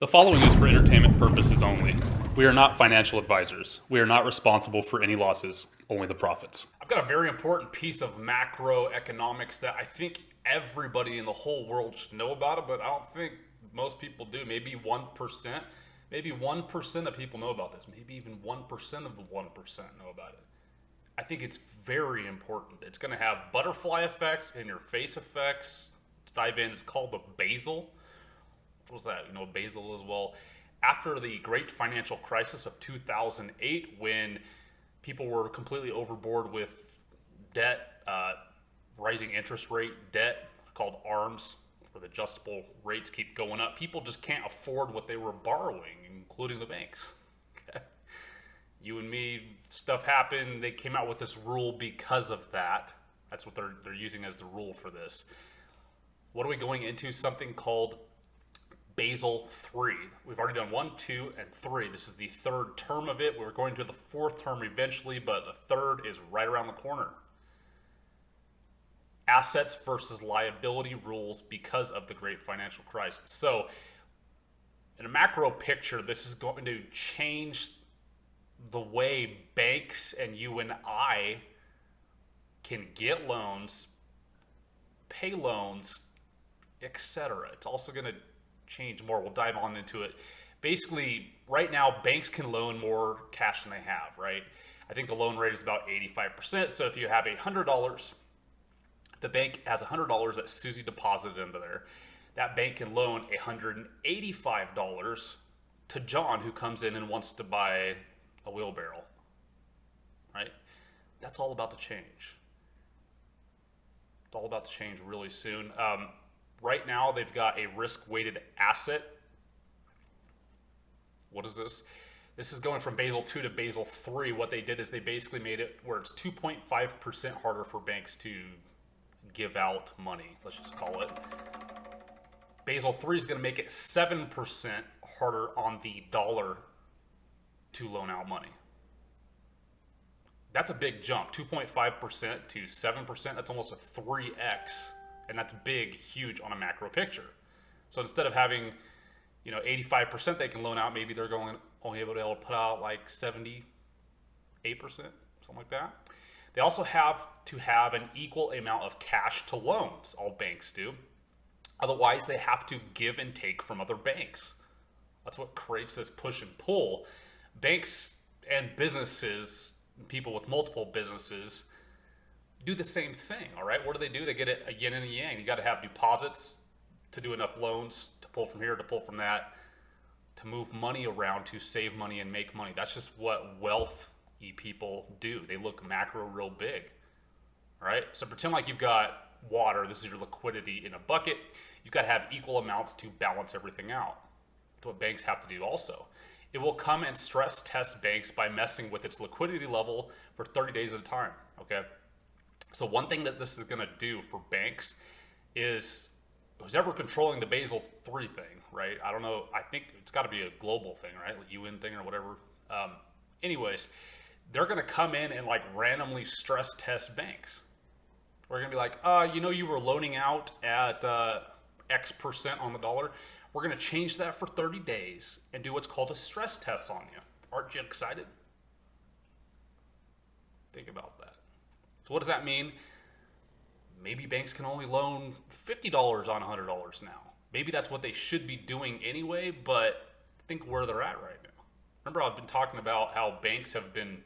The following is for entertainment purposes only. We are not financial advisors. We are not responsible for any losses, only the profits. I've got a very important piece of macroeconomics that I think everybody in the whole world should know about it, but I don't think most people do. Maybe 1%. Maybe 1% of people know about this. Maybe even 1% of the 1% know about it. I think it's very important. It's going to have butterfly effects, in your face effects. Let's dive in. It's called the Basel. What's that? You know what Basel is? Well, after the great financial crisis of 2008, when people were completely overboard with debt, rising interest rate debt called ARMs, where the adjustable rates keep going up, people just can't afford what they were borrowing, including the banks. Okay? You and me, stuff happened. They came out with this rule because of that. That's what they're using as the rule for this. What are we going into? Something called Basel 3. We've already done 1, 2, and 3. This is the third term of it. We're going to the fourth term eventually, but the third is right around the corner. Assets versus liability rules because of the great financial crisis. So, in a macro picture, this is going to change the way banks and you and I can get loans, pay loans, etc. It's also going to change more. We'll dive on into it. Basically, right now, banks can loan more cash than they have, right? I think the loan rate is about 85%. So if you have $100, the bank has $100 that Susie deposited into there. That bank can loan $185 to John, who comes in and wants to buy a wheelbarrow, right? That's all about to change. It's all about to change really soon. Right now, they've got a risk-weighted asset. What is this? This is going from Basel 2 to Basel 3. What they did is they basically made it where it's 2.5% harder for banks to give out money, let's just call it. Basel 3 is going to make it 7% harder on the dollar to loan out money. That's a big jump. 2.5% to 7%. That's almost a 3x. And that's big, huge on a macro picture. So instead of having, 85% they can loan out, maybe they're only able to put out like 78%, something like that. They also have to have an equal amount of cash to loans. All banks do. Otherwise, they have to give and take from other banks. That's what creates this push and pull. Banks and businesses, people with multiple businesses, do the same thing, all right? What do? They get it a yin and a yang. You got to have deposits to do enough loans, to pull from here, to pull from that, to move money around, to save money and make money. That's just what wealthy people do. They look macro real big, all right? So pretend like you've got water. This is your liquidity in a bucket. You've got to have equal amounts to balance everything out. That's what banks have to do also. It will come and stress test banks by messing with its liquidity level for 30 days at a time, okay? So one thing that this is going to do for banks is who's ever controlling the Basel 3 thing, right? I don't know. I think it's got to be a global thing, right? Like UN thing or whatever. Anyways, they're going to come in and like randomly stress test banks. We're going to be like, you were loaning out at X% on the dollar. We're going to change that for 30 days and do what's called a stress test on you. Aren't you excited? Think about that. So what does that mean? Maybe banks can only loan $50 on $100 now. Maybe that's what they should be doing anyway, but think where they're at right now. Remember, I've been talking about how banks have been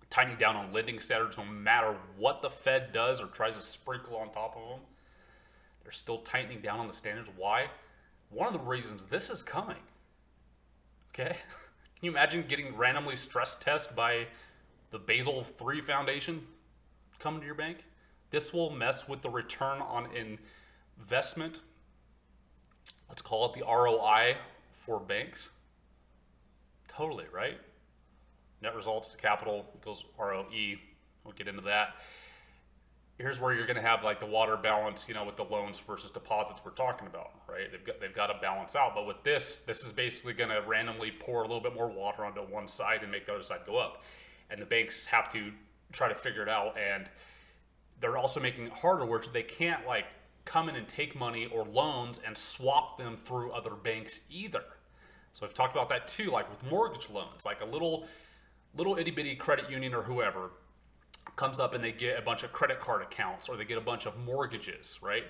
tightening down on lending standards no matter what the Fed does or tries to sprinkle on top of them. They're still tightening down on the standards. Why? One of the reasons this is coming. Okay? Can you imagine getting randomly stress tested by the Basel 3 Foundation? Come to your bank. This will mess with the return on investment. Let's call it the ROI for banks. Totally, right? Net results to capital equals ROE. We'll get into that. Here's where you're going to have like the water balance, with the loans versus deposits we're talking about, right? They've got to balance out. But with this is basically going to randomly pour a little bit more water onto one side and make the other side go up. And the banks have to try to figure it out, and they're also making it harder where they can't like come in and take money or loans and swap them through other banks either. So I've talked about that too, like with mortgage loans, like a little itty bitty credit union or whoever comes up and they get a bunch of credit card accounts or they get a bunch of mortgages, right?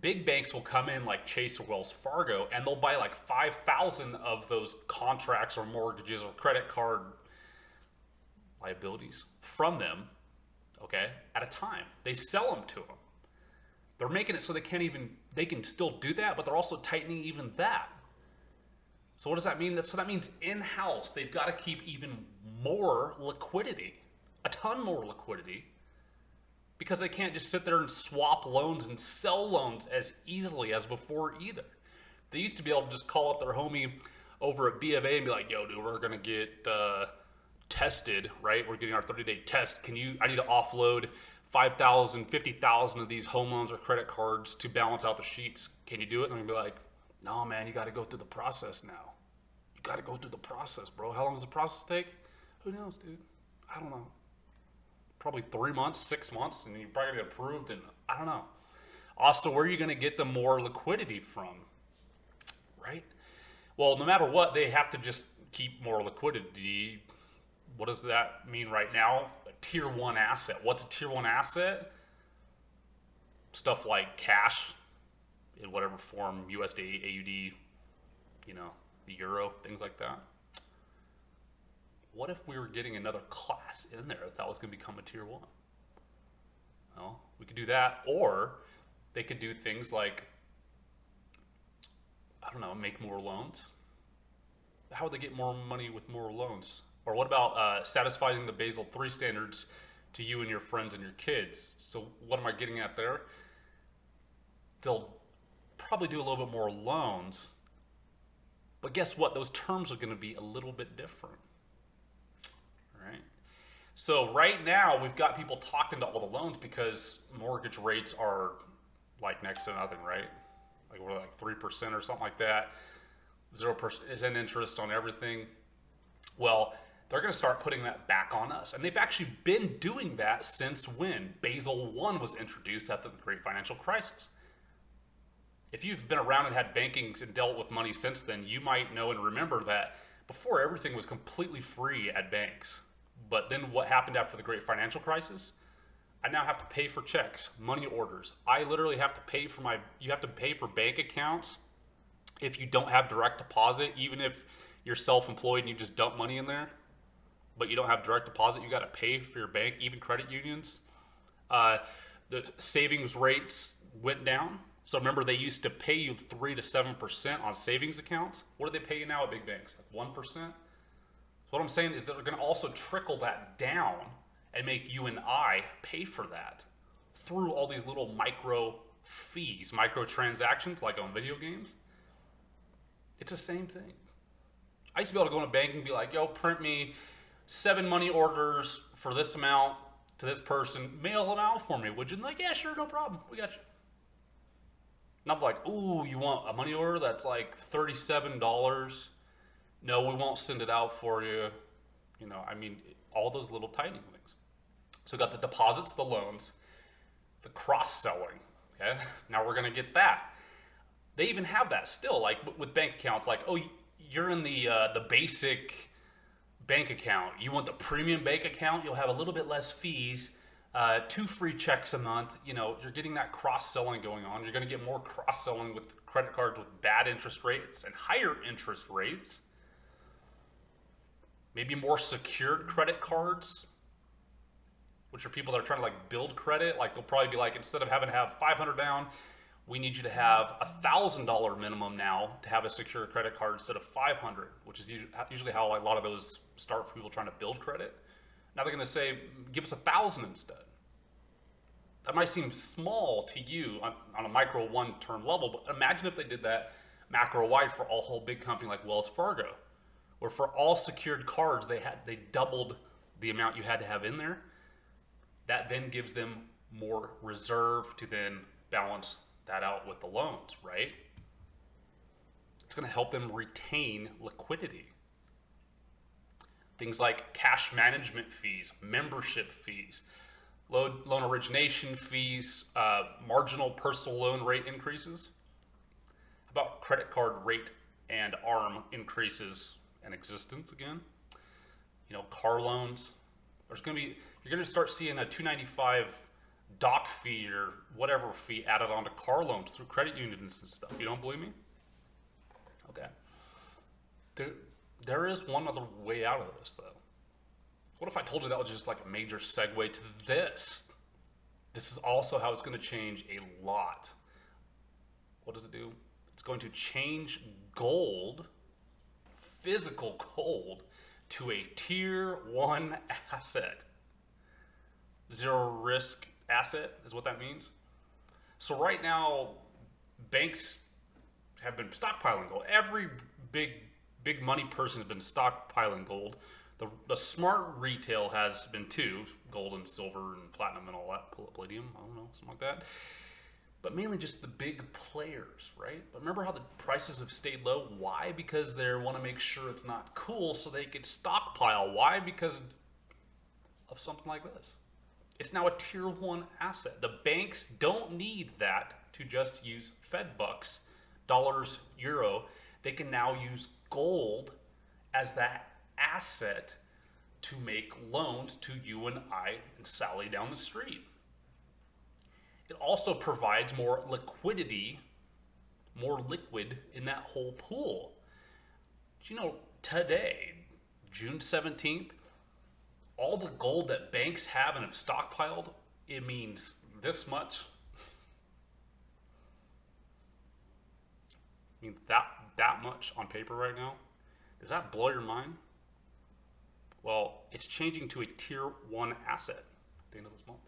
Big banks will come in like Chase or Wells Fargo and they'll buy like 5,000 of those contracts or mortgages or credit card liabilities from them, okay, at a time. They sell them to them. They're making it so they can still do that, but they're also tightening even that. So what does that mean? So that means in-house, they've got to keep even more liquidity, a ton more liquidity, because they can't just sit there and swap loans and sell loans as easily as before either. They used to be able to just call up their homie over at B of A and be like, yo, dude, we're going to get tested, right? We're getting our 30-day test. I need to offload 5,000, 50,000 of these home loans or credit cards to balance out the sheets. Can you do it? And I'm going to be like, no, man, you got to go through the process now. You got to go through the process, bro. How long does the process take? Who knows, dude? I don't know. Probably 3 months, 6 months, and you're probably going to get approved, and I don't know. Also, where are you going to get the more liquidity from, right? Well, no matter what, they have to just keep more liquidity. What does that mean right now? A tier 1 asset. What's a tier 1 asset? Stuff like cash in whatever form, USD, AUD, the euro, things like that. What if we were getting another class in there that was going to become a tier 1? Well, we could do that, or they could do things like, I don't know, make more loans. How would they get more money with more loans? Or what about satisfying the Basel III standards to you and your friends and your kids? So what am I getting at there? They'll probably do a little bit more loans, but guess what? Those terms are going to be a little bit different. Right? So right now we've got people talking to all the loans because mortgage rates are like next to nothing, right? Like we're like 3% or something like that. 0% is an interest on everything. Well, they're going to start putting that back on us. And they've actually been doing that since when Basel I was introduced after the Great Financial Crisis. If you've been around and had bankings and dealt with money since then, you might know and remember that before everything was completely free at banks. But then what happened after the Great Financial Crisis? I now have to pay for checks, money orders. I literally have to pay for you have to pay for bank accounts if you don't have direct deposit, even if you're self-employed and you just dump money in there, but you don't have direct deposit, you got to pay for your bank, even credit unions. The savings rates went down. So remember, they used to pay you 3 to 7% on savings accounts. What do they pay you now at big banks? Like 1%? So what I'm saying is that they're going to also trickle that down and make you and I pay for that through all these little micro fees, micro transactions like on video games. It's the same thing. I used to be able to go in a bank and be like, yo, print me 7 money orders for this amount to this person, mail them out for me, would you? And like, yeah, sure, no problem, we got you. Not like, ooh, you want a money order that's like $37? No, we won't send it out for you. All those little tightening things. So we got the deposits, the loans, the cross-selling. Okay, now we're gonna get that. They even have that still, like with bank accounts. Like, oh, you're in the basic bank account. You want the premium bank account? You'll have a little bit less fees. 2 free checks a month. You're getting that cross-selling going on. You're going to get more cross-selling with credit cards with bad interest rates and higher interest rates. Maybe more secured credit cards, which are people that are trying to like build credit. Like they'll probably be like, instead of having to have 500 down, we need you to have $1,000 minimum now to have a secure credit card instead of 500, which is usually how a lot of those start for people trying to build credit. Now they're going to say, give us 1,000 instead. That might seem small to you on a micro 1-term level, but imagine if they did that macro-wide for a whole big company like Wells Fargo, where for all secured cards, they doubled the amount you had to have in there. That then gives them more reserve to then balance that out with the loans, right? It's going to help them retain liquidity. Things like cash management fees, membership fees, loan origination fees, marginal personal loan rate increases. How about credit card rate and ARM increases in existence again. You know, car loans. There's going to be, you're going to start seeing a 295 doc fee or whatever fee added onto car loans through credit unions and stuff. You don't believe me? Okay. There is one other way out of this, though. What if I told you that was just like a major segue to this? This is also how it's going to change a lot. What does it do? It's going to change gold, physical gold, to a tier 1 asset. Zero risk asset is what that means. So right now, banks have been stockpiling gold. Every big money person has been stockpiling gold. The smart retail has been too, gold and silver and platinum and all that, palladium, I don't know, something like that. But mainly just the big players, right? But remember how the prices have stayed low? Why? Because they want to make sure it's not cool so they can stockpile. Why? Because of something like this. It's now a tier 1 asset. The banks don't need that to just use Fed bucks, dollars, euro. They can now use gold as that asset to make loans to you and I and Sally down the street. It also provides more liquidity, more liquid in that whole pool. You know, today, June 17th, all the gold that banks have and have stockpiled, it means this much. I mean, that much on paper right now. Does that blow your mind? Well, it's changing to a tier 1 asset at the end of this month.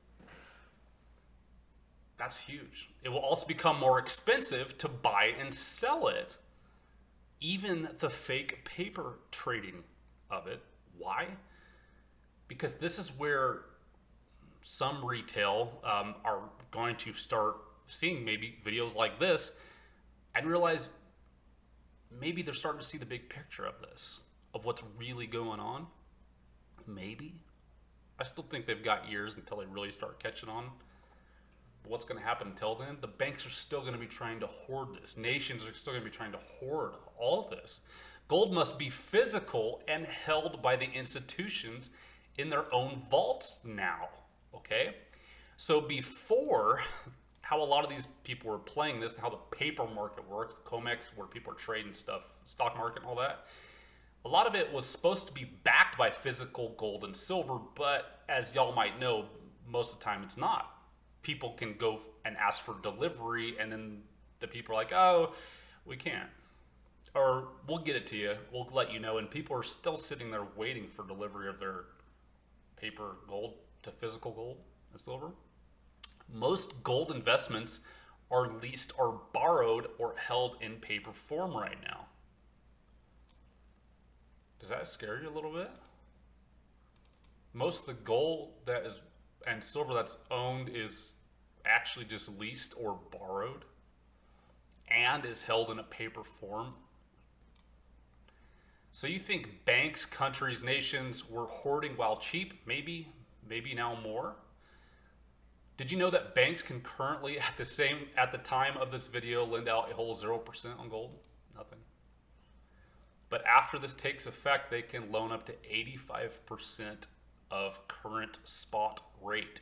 That's huge. It will also become more expensive to buy and sell it. Even the fake paper trading of it. Why? Because this is where some retail are going to start seeing maybe videos like this and realize maybe they're starting to see the big picture of this, of what's really going on. Maybe. I still think they've got years until they really start catching on. But what's going to happen until then? The banks are still going to be trying to hoard this. Nations are still going to be trying to hoard all of this. Gold must be physical and held by the institutions in their own vaults now. Okay? So before, how a lot of these people were playing this, how the paper market works, the COMEX, where people are trading stuff, stock market and all that, a lot of it was supposed to be backed by physical gold and silver, but as y'all might know, most of the time it's not. People can go and ask for delivery, and then the people are like, oh, we can't. Or we'll get it to you, we'll let you know, and people are still sitting there waiting for delivery of their paper gold to physical gold and silver. Most gold investments are leased or borrowed or held in paper form right now. Does that scare you a little bit? Most of the gold that is and silver that's owned is actually just leased or borrowed and is held in a paper form. So you think banks, countries, nations were hoarding while cheap? Maybe now more. Did you know that banks can currently at the time of this video lend out a whole 0% on gold? Nothing. But after this takes effect, they can loan up to 85% of current spot rate.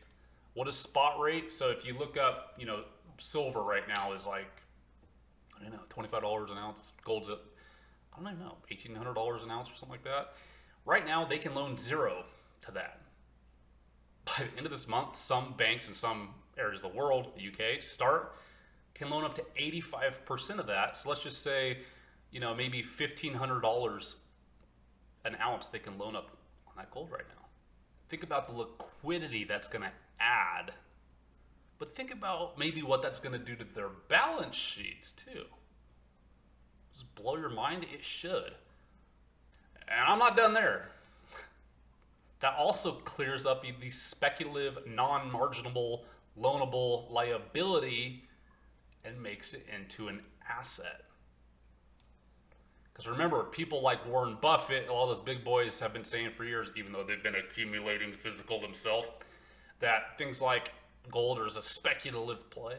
What is spot rate? So if you look up, you know, silver right now is like, I don't know, $25 an ounce. Gold's at, I don't even know, $1,800 an ounce or something like that. Right now, they can loan 0 to that. By the end of this month, some banks in some areas of the world, the UK, can loan up to 85% of that. So let's just say, you know, maybe $1,500 an ounce they can loan up on that gold right now. Think about the liquidity that's going to add. But think about maybe what that's going to do to their balance sheets too. Does it blow your mind? It should. And I'm not done there. That also clears up the speculative, non-marginable, loanable liability and makes it into an asset. Because remember, people like Warren Buffett, all those big boys have been saying for years, even though they've been accumulating physical themselves, that things like gold are a speculative play.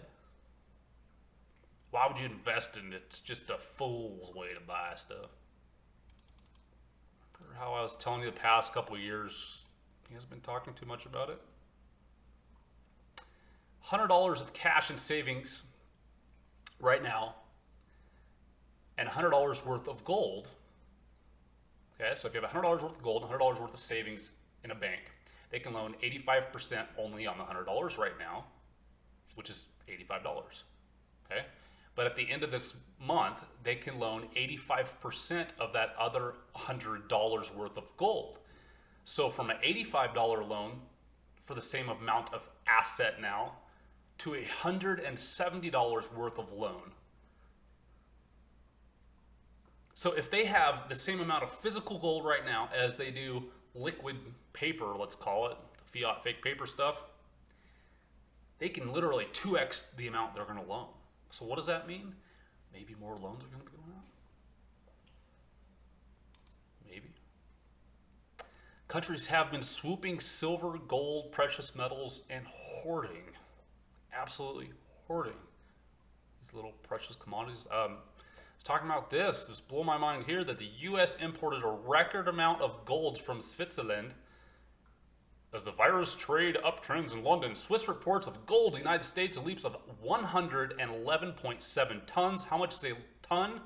Why would you invest in it? It's just a fool's way to buy stuff. Remember how I was telling you the past couple of years, he hasn't been talking too much about it. $100 of cash and savings right now, and $100 worth of gold. Okay, so if you have $100 worth of gold, $100 worth of savings in a bank, they can loan 85% only on the $100 right now, which is $85. Okay, but at the end of this month, they can loan 85% of that other $100 worth of gold. So from an $85 loan for the same amount of asset now to $170 worth of loan. So if they have the same amount of physical gold right now as they do liquid paper, let's call it, the fiat fake paper stuff, they can literally 2x the amount they're going to loan. So what does that mean? Maybe more loans are going to be going out? Maybe. Countries have been swooping silver, gold, precious metals, and hoarding. Absolutely hoarding these little precious commodities. I was talking about this blew my mind here, that the U.S. imported a record amount of gold from Switzerland as the virus trade uptrends in London. Swiss reports of gold, the United States, a leaps of 111.7 tons. How much is a ton?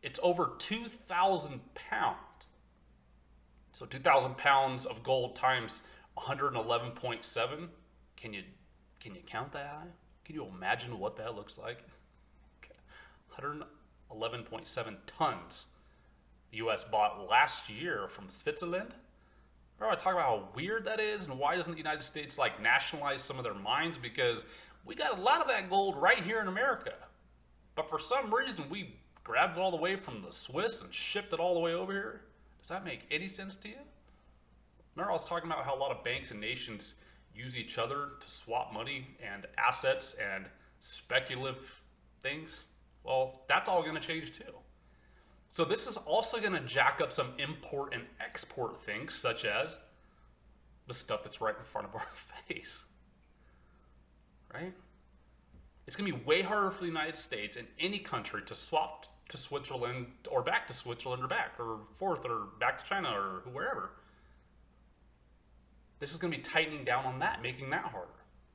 It's over 2,000 pounds. So 2,000 pounds of gold times 111.7. Can you count that high? Can you imagine what that looks like? Okay. 111.7 tons the U.S. bought last year from Switzerland. Remember I talk about how weird that is, and why doesn't the United States like nationalize some of their mines? Because we got a lot of that gold right here in America. But for some reason, we grabbed it all the way from the Swiss and shipped it all the way over here. Does that make any sense to you? Remember I was talking about how a lot of banks and nations use each other to swap money and assets and speculative things? Well, that's all going to change too. So this is also going to jack up some import and export things, such as the stuff that's right in front of our face. Right? It's going to be way harder for the United States and any country to swap to Switzerland or back to Switzerland or back or forth or back to China or wherever. This is going to be tightening down on that, making that harder.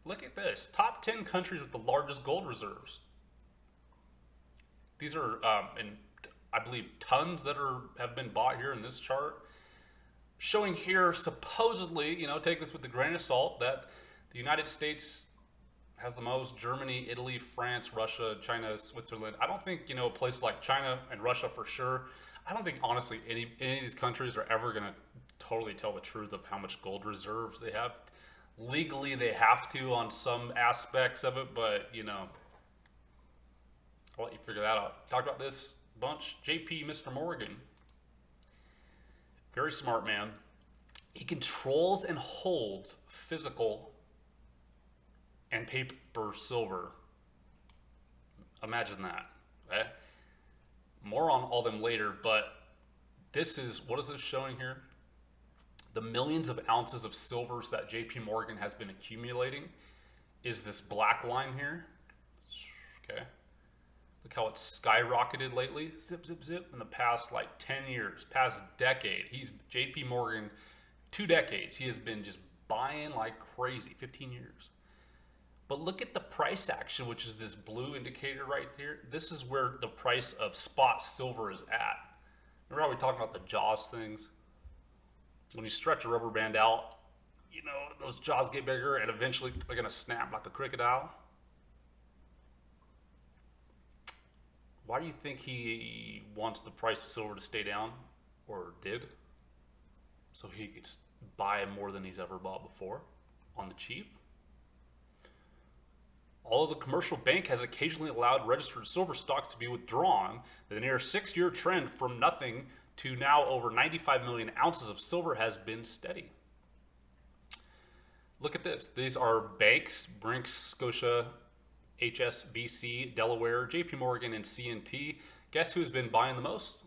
Look at this. Top 10 countries with the largest gold reserves. These are, in, I believe, tons that have been bought here in this chart. Showing here, supposedly, take this with a grain of salt, that the United States has the most. Germany, Italy, France, Russia, China, Switzerland. I don't think, places like China and Russia for sure. I don't think, honestly, any of these countries are ever going to totally tell the truth of how much gold reserves they have. Legally, they have to on some aspects of it, but, I'll let you figure that out. Talk about this bunch. JP, Mr. Morgan. Very smart man. He controls and holds physical and paper silver. Imagine that. Okay? More on all them later, but this is, what is this showing here? The millions of ounces of silvers that JP Morgan has been accumulating is this black line here. Okay. Look how it's skyrocketed lately. Zip, zip, zip. In the past 10 years, past decade, JP Morgan, 2 decades, he has been just buying like crazy, 15 years. But look at the price action, which is this blue indicator right here. This is where the price of spot silver is at. Remember how we talked about the jaws things? When you stretch a rubber band out, those jaws get bigger and eventually they're going to snap like a crocodile. Why do you think he wants the price of silver to stay down, or did? So he could buy more than he's ever bought before on the cheap? Although the commercial bank has occasionally allowed registered silver stocks to be withdrawn, the near 6-year trend from nothing to now over 95 million ounces of silver has been steady. Look at this. These are banks, Brinks, Scotia, HSBC, Delaware, JP Morgan, and CNT. Guess who's been buying the most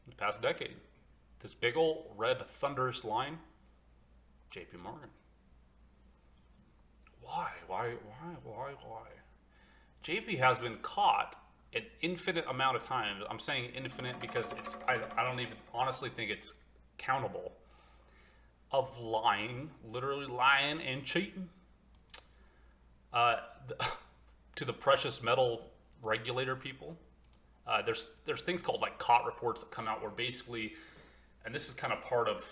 in the past decade? This big old red thunderous line, JP Morgan. Why? JP has been caught an infinite amount of times. I'm saying infinite because I don't even honestly think it's countable, of lying, literally lying and cheating to the precious metal regulator people. There's things called like COT reports that come out where basically, and this is kind of part of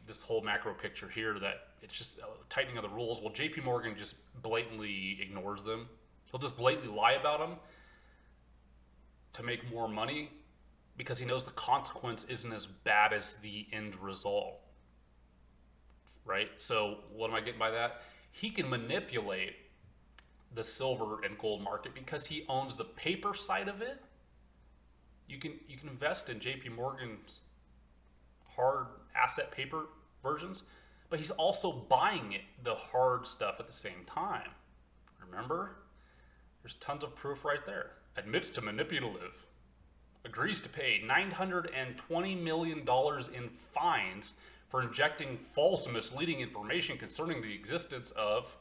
this whole macro picture here, that it's just tightening of the rules. Well, JP Morgan just blatantly ignores them. He'll just blatantly lie about them to make more money because he knows the consequence isn't as bad as the end result, right? So what am I getting by that? He can manipulate the silver and gold market because he owns the paper side of it. You can invest in JP Morgan's hard asset paper versions, but he's also buying it, the hard stuff at the same time. Remember? There's tons of proof right there. Admits to manipulative. Agrees to pay $920 million in fines for injecting false, misleading information concerning the existence of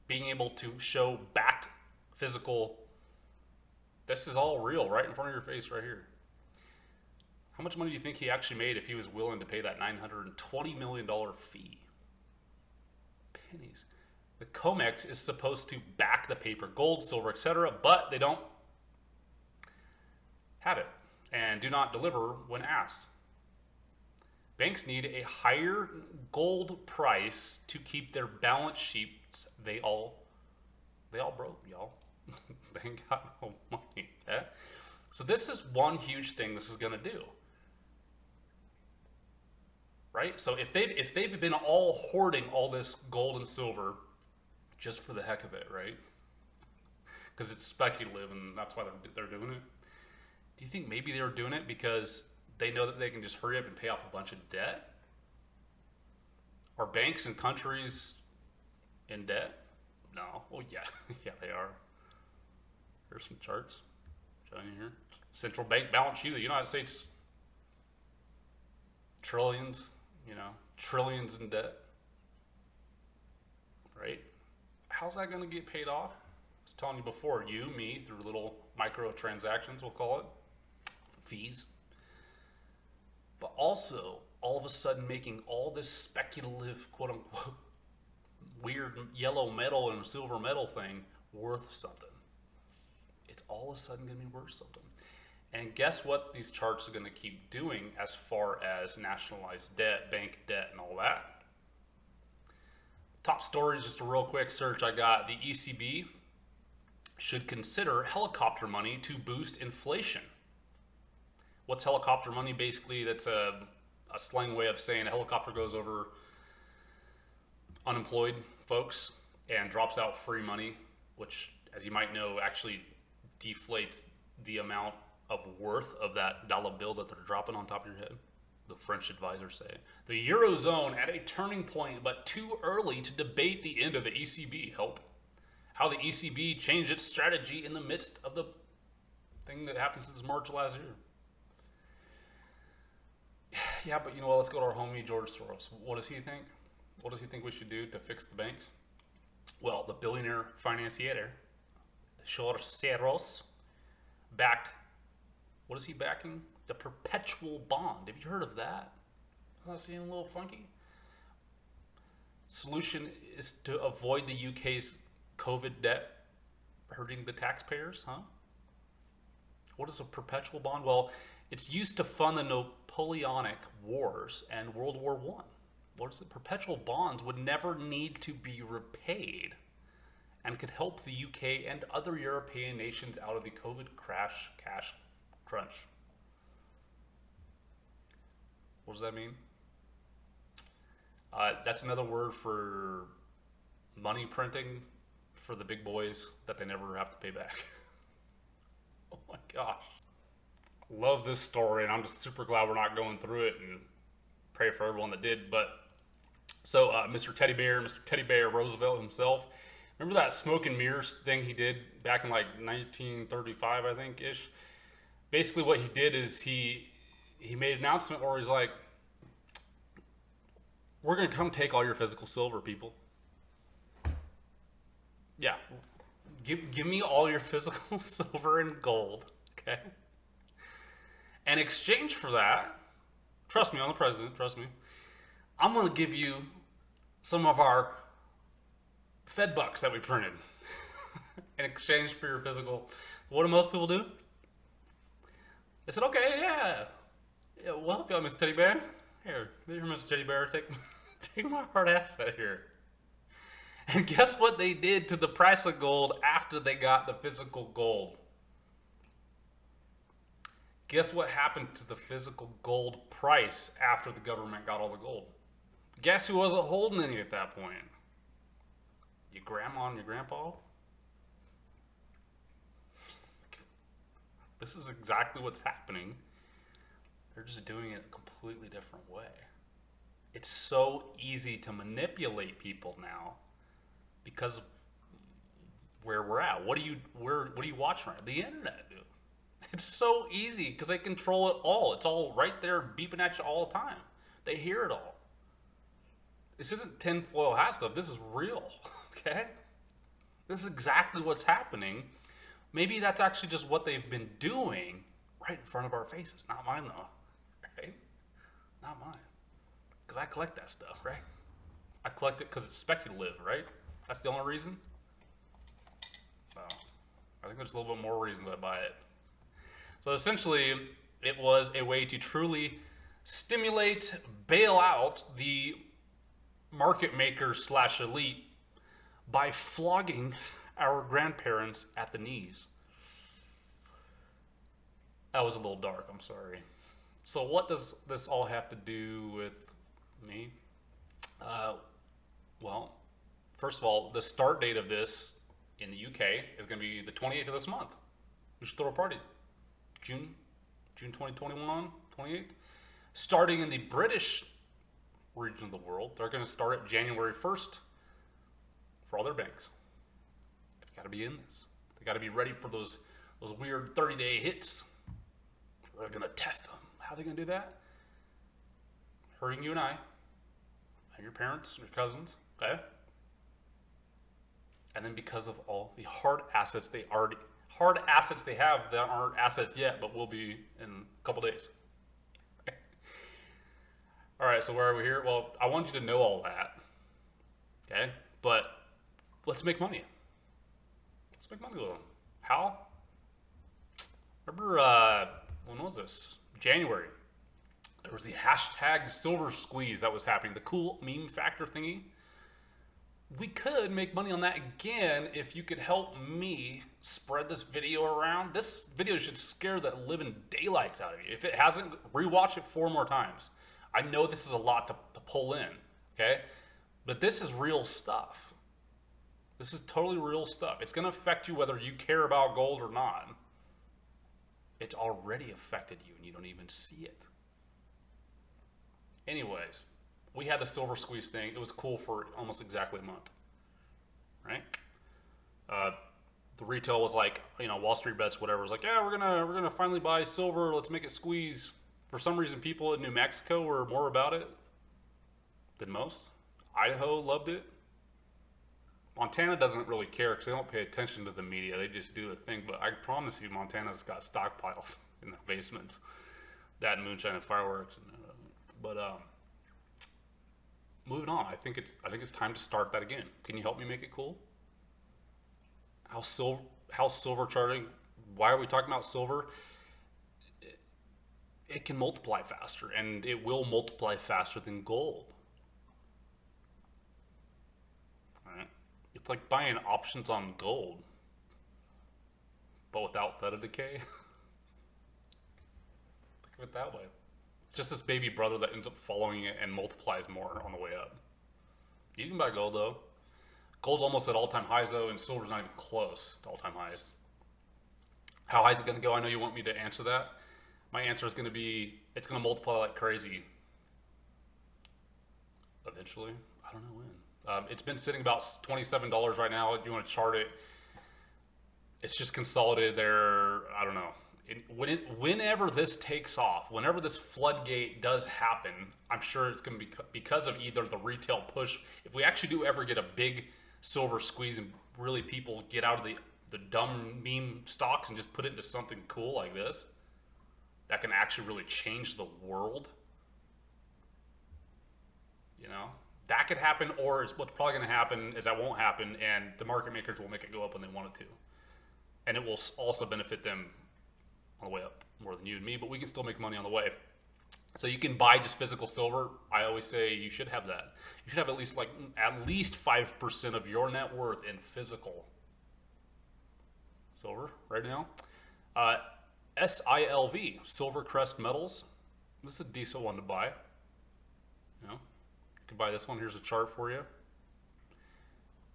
being able to show backed physical. This is all real right in front of your face right here. How much money do you think he actually made if he was willing to pay that $920 million fee? Pennies. The COMEX is supposed to back the paper, gold, silver, etc., but they don't have it and do not deliver when asked. Banks need a higher gold price to keep their balance sheets. They all broke, y'all. They ain't got no money. Eh? So this is one huge thing this is going to do. Right? So if they've been all hoarding all this gold and silver just for the heck of it, right? Because it's speculative and that's why they're doing it. Do you think maybe they were doing it because they know that they can just hurry up and pay off a bunch of debt? Are banks and countries in debt? No. Well, yeah. Yeah, they are. Here's some charts showing you here. Central bank balance sheet of the United States. Trillions, trillions in debt. Right? How's that going to get paid off? I was telling you before, me, through little micro transactions, we'll call it, fees. But also, all of a sudden making all this speculative, quote unquote, weird yellow metal and silver metal thing worth something. It's all of a sudden going to be worth something. And guess what these charts are going to keep doing as far as nationalized debt, bank debt, and all that? Top story is just a real quick search I got. The ECB should consider helicopter money to boost inflation. What's helicopter money? Basically, that's a slang way of saying a helicopter goes over unemployed folks and drops out free money, which, as you might know, actually deflates the amount of worth of that dollar bill that they're dropping on top of your head. The French advisors say. The Eurozone at a turning point, but too early to debate the end of the ECB. Help. How the ECB changed its strategy in the midst of the thing that happened since March last year. Yeah, but you know what? Let's go to our homie George Soros. What does he think? What does he think we should do to fix the banks? Well, the billionaire financier, George Soros, backed. What is he backing? The perpetual bond. Have you heard of that? I'm not seeing a little funky. Solution is to avoid the UK's COVID debt hurting the taxpayers, huh? What is a perpetual bond? Well, it's used to fund the Napoleonic Wars and World War I. What is it? Perpetual bonds would never need to be repaid and could help the UK and other European nations out of the COVID cash crunch. What does that mean? That's another word for money printing for the big boys that they never have to pay back. Oh my gosh. Love this story, and I'm just super glad we're not going through it, and pray for everyone that did. But so Mr. Teddy Bear Roosevelt himself, remember that smoke and mirrors thing he did back in like 1935, I think, ish? Basically what he did is he made an announcement where he's like, we're going to come take all your physical silver, people. Yeah, Give me all your physical silver and gold, okay? In exchange for that, trust me, I'm the president, trust me, I'm going to give you some of our Fed bucks that we printed in exchange for your physical. What do most people do? They said, okay, yeah, we'll help you out, Mr. Teddy Bear. Here, Mr. Teddy Bear, take my hard asset here. And guess what they did to the price of gold after they got the physical gold? Guess what happened to the physical gold price after the government got all the gold? Guess who wasn't holding any at that point? Your grandma and your grandpa? This is exactly what's happening. They're just doing it a completely different way. It's so easy to manipulate people now because of where we're at. What do you watch right now? The internet, dude. It's so easy because they control it all. It's all right there beeping at you all the time. They hear it all. This isn't tinfoil hat stuff. This is real, okay? This is exactly what's happening. Maybe that's actually just what they've been doing right in front of our faces. Not mine, though, right? Not mine. Because I collect that stuff, right? I collect it because it's speculative, right? That's the only reason? Well, I think there's a little bit more reason to buy it. So essentially, it was a way to truly stimulate, bail out the market makers / elite by flogging our grandparents at the knees. That was a little dark, I'm sorry. So what does this all have to do with me? Well, first of all, the start date of this in the UK is going to be the 28th of this month. We should throw a party. June 2021, 28th. Starting in the British region of the world, they're going to start at January 1st for all their banks. They've got to be in this. They got to be ready for those weird 30-day hits. They're going to test them. How are they going to do that? Hurting you and I, and your parents, and your cousins, okay? And then because of all the hard assets they have that aren't assets yet, but will be in a couple days. Okay. All right, so where are we here? Well, I want you to know all that, okay? But let's make money. Let's make money with them. How? Remember, when was this? January. There was the hashtag silver squeeze that was happening, the cool meme factor thingy. We could make money on that again if you could help me spread this video around. This video should scare the living daylights out of you. If it hasn't, rewatch it 4 more times. I know this is a lot to pull in, okay? But this is real stuff. This is totally real stuff. It's going to affect you whether you care about gold or not. It's already affected you and you don't even see it. Anyways, we had the silver squeeze thing. It was cool for almost exactly a month, right? The retail was like, Wall Street Bets, whatever, was like, yeah, we're gonna finally buy silver. Let's make it squeeze. For some reason, people in New Mexico were more about it than most. Idaho loved it. Montana doesn't really care because they don't pay attention to the media. They just do the thing. But I promise you, Montana's got stockpiles in their basements. That and moonshine and fireworks. Moving on. I think it's time to start that again. Can you help me make it cool? How silver charting? Why are we talking about silver? It can multiply faster, and it will multiply faster than gold. Right? It's like buying options on gold, but without theta decay. Think of it that way. Just this baby brother that ends up following it and multiplies more on the way up. You can buy gold though. Gold's almost at all-time highs though, and silver's not even close to all-time highs. How high is it going to go? I know you want me to answer that. My answer is going to be, it's going to multiply like crazy. Eventually. I don't know when. It's been sitting about $27 right now. If you want to chart it, it's just consolidated there. I don't know. Whenever this takes off, whenever this floodgate does happen, I'm sure it's going to be because of either the retail push. If we actually do ever get a big silver squeeze and really people get out of the the dumb meme stocks and just put it into something cool like this that can actually really change the world. You know, that could happen, or what's probably going to happen is that won't happen, and the market makers will make it go up when they want it to. And it will also benefit them on the way up more than you and me, but we can still make money on the way. So you can buy just physical silver. I always say you should have that. You should have at least 5% of your net worth in physical silver right now. SILV, Silver Crest Metals. This is a decent one to buy. You know, you can buy this one. Here's a chart for you.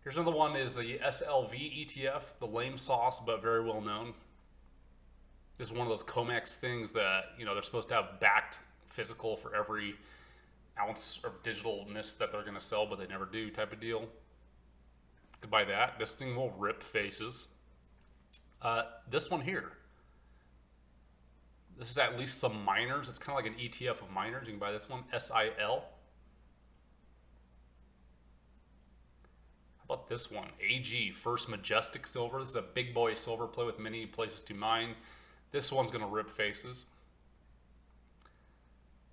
Here's another one, is the SLV ETF, the lame sauce, but very well known. This is one of those COMEX things that, you know, they're supposed to have backed physical for every ounce of digitalness that they're going to sell, but they never do, type of deal. You could buy that. This thing will rip faces. This one here. This is at least some miners. It's kind of like an ETF of miners. You can buy this one, SIL. How about this one? AG, First Majestic Silver. This is a big boy silver play with many places to mine. This one's going to rip faces.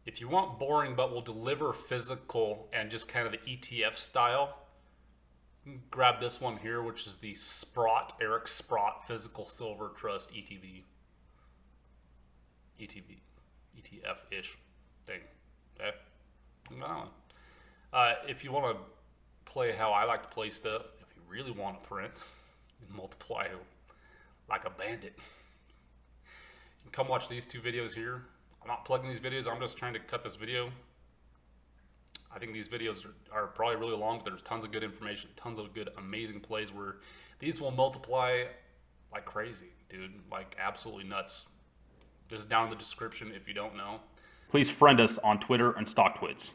If you want boring but will deliver physical and just kind of the ETF style, grab this one here, which is the Sprott, Eric Sprott Physical Silver Trust ETF-ish thing. Okay? If you want to play how I like to play stuff, if you really want to print and multiply like a bandit, you can come watch these two videos here. I'm not plugging these videos. I'm just trying to cut this video. I think these videos are probably really long, but there's tons of good information, tons of good, amazing plays where these will multiply like crazy, dude, like absolutely nuts. This is down in the description if you don't know. Please friend us on Twitter and StockTwits.